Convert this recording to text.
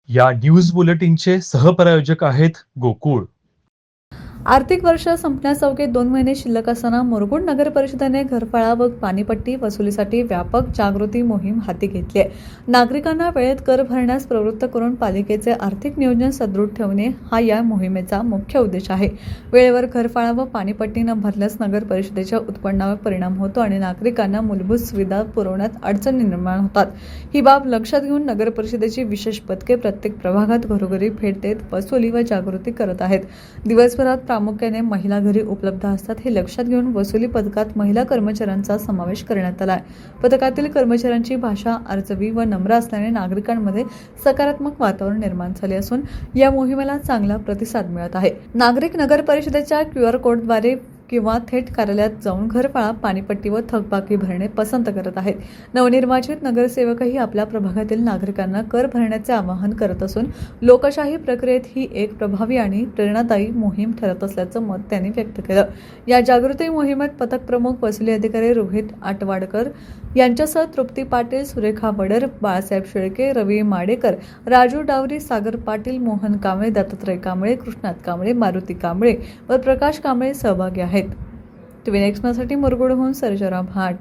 या न्यूज बुलेटिनचे सहप्रायोजक आहेत गोकुळ. आर्थिक वर्ष संपण्यासअवघे 2 महिने शिल्लक असताना मुरगुड नगर परिषदेने घरफाळा व पाणीपट्टी वसुलीसाठी व्यापक जागृती मोहीम हाती घेतली आहे. नागरिकांना वेळेत कर भरण्यास प्रवृत्त करून पालिकेचे आर्थिक नियोजन सदृढ ठेवणे हा या मोहिमेचा मुख्य उद्देश आहे. वेळेवर घरफाळा व पाणीपट्टी न भरल्यास नगर परिषदेच्या उत्पन्नावर परिणाम होतो आणि नागरिकांना मूलभूत सुविधा पुरवण्यात अडचणी निर्माण होतात. ही बाब लक्षात घेऊन नगर परिषदेची विशेष पथके प्रत्येक प्रभागात घरोघरी भेट देत वसुली व जागृती करत आहेत. दिवसभरात प्रामुख्याने महिला घरी उपलब्ध असतात. हे लक्षात घेऊन वसुली पथकात महिला कर्मचाऱ्यांचा समावेश करण्यात आला आहे. पथकातील कर्मचाऱ्यांची भाषा आर्जवी व नम्र असल्याने नागरिकांमध्ये सकारात्मक वातावरण निर्माण झाले असून या मोहिमेला चांगला प्रतिसाद मिळत आहे. नागरिक नगर परिषदेच्या QR कोडद्वारे किंवा थेट कार्यालयात जाऊन घरफाळा, पाणीपट्टी व थकबाकी भरणे पसंत करत आहेत. नवनिर्वाचित नगरसेवकही आपल्या प्रभागातील नागरिकांना कर भरण्याचे आवाहन करत असून लोकशाही प्रक्रियेत ही एक प्रभावी आणि प्रेरणादायी मोहीम ठरत असल्याचं मत त्यांनी व्यक्त केलं. या जागृती मोहिमेत पथक प्रमुख वसुली अधिकारी रोहित आटवाडकर यांच्यासह तृप्ती पाटील, सुरेखा वडर, बाळासाहेब शेळके, रवी माडेकर, राजू डावरी, सागर पाटील, मोहन कांबळे, दत्तात्रय कांबळे, कृष्णात कांबळे, मारुती कांबळे व प्रकाश कांबळे सहभागी आहेत. टीव्ही नेक्स्ट साठी मुरगुडहून सर्जराव भाट.